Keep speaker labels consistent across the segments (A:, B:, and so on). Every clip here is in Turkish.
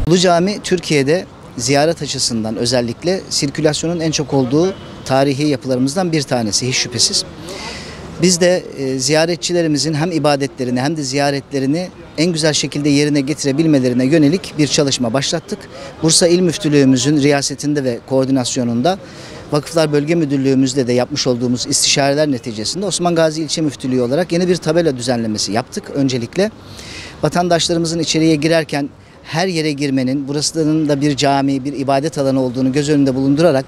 A: Ulu Cami Türkiye'de ziyaret açısından özellikle sirkülasyonun en çok olduğu tarihi yapılarımızdan bir tanesi hiç şüphesiz. Biz de ziyaretçilerimizin hem ibadetlerini hem de ziyaretlerini en güzel şekilde yerine getirebilmelerine yönelik bir çalışma başlattık. Bursa İl Müftülüğümüzün riyasetinde ve koordinasyonunda Vakıflar Bölge Müdürlüğümüzle de yapmış olduğumuz istişareler neticesinde Osman Gazi İlçe Müftülüğü olarak yeni bir tabela düzenlemesi yaptık. Öncelikle vatandaşlarımızın içeriye girerken her yere girmenin, burasının da bir cami, bir ibadet alanı olduğunu göz önünde bulundurarak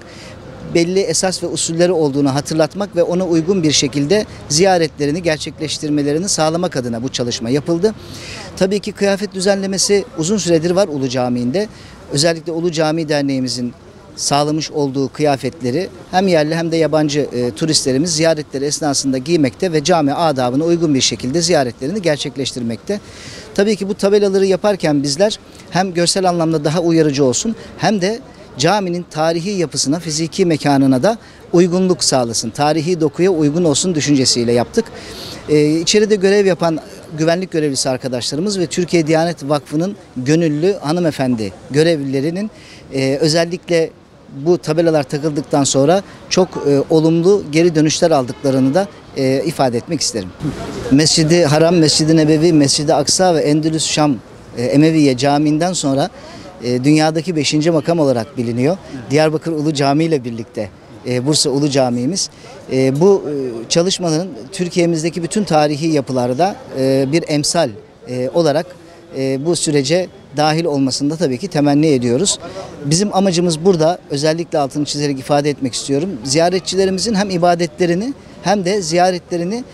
A: belli esas ve usulleri olduğunu hatırlatmak ve ona uygun bir şekilde ziyaretlerini gerçekleştirmelerini sağlamak adına bu çalışma yapıldı. Tabii ki kıyafet düzenlemesi uzun süredir var Ulu Cami'nde. Özellikle Ulu Cami Derneğimizin sağlamış olduğu kıyafetleri hem yerli hem de yabancı turistlerimiz ziyaretleri esnasında giymekte ve cami adabına uygun bir şekilde ziyaretlerini gerçekleştirmekte. Tabii ki bu tabelaları yaparken bizler hem görsel anlamda daha uyarıcı olsun hem de caminin tarihi yapısına, fiziki mekanına da uygunluk sağlasın, tarihi dokuya uygun olsun düşüncesiyle yaptık. İçeride görev yapan güvenlik görevlisi arkadaşlarımız ve Türkiye Diyanet Vakfı'nın gönüllü hanımefendi görevlilerinin özellikle bu tabelalar takıldıktan sonra çok olumlu geri dönüşler aldıklarını da ifade etmek isterim. Mescid-i Haram, Mescid-i Nebevi, Mescid-i Aksa ve Endülüs Şam Emeviye Camii'nden sonra dünyadaki 5. makam olarak biliniyor. Diyarbakır Ulu Camii ile birlikte Bursa Ulu Camii'miz. Bu çalışmaların Türkiye'mizdeki bütün tarihi yapılarda bir emsal olarak bu sürece dahil olmasını da tabii ki temenni ediyoruz. Bizim amacımız burada özellikle altını çizerek ifade etmek istiyorum. Ziyaretçilerimizin hem ibadetlerini hem de ziyaretlerini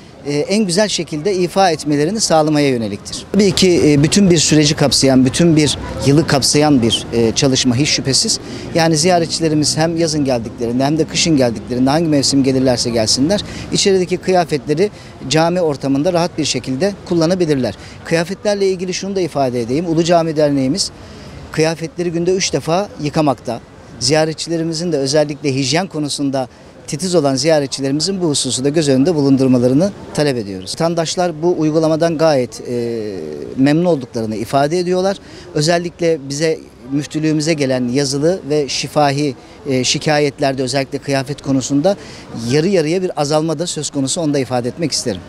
A: en güzel şekilde ifa etmelerini sağlamaya yöneliktir. Tabii ki bütün bir süreci kapsayan, bütün bir yılı kapsayan bir çalışma hiç şüphesiz. Yani ziyaretçilerimiz hem yazın geldiklerinde hem de kışın geldiklerinde hangi mevsim gelirlerse gelsinler içerideki kıyafetleri cami ortamında rahat bir şekilde kullanabilirler. Kıyafetlerle ilgili şunu da ifade edeyim. Ulu Cami Derneğimiz kıyafetleri günde 3 defa yıkamakta. Ziyaretçilerimizin de özellikle hijyen konusunda titiz olan ziyaretçilerimizin bu hususu da göz önünde bulundurmalarını talep ediyoruz. Vatandaşlar bu uygulamadan gayet memnun olduklarını ifade ediyorlar. Özellikle bize müftülüğümüze gelen yazılı ve şifahi şikayetlerde özellikle kıyafet konusunda yarı yarıya bir azalma da söz konusu, onu da ifade etmek isterim.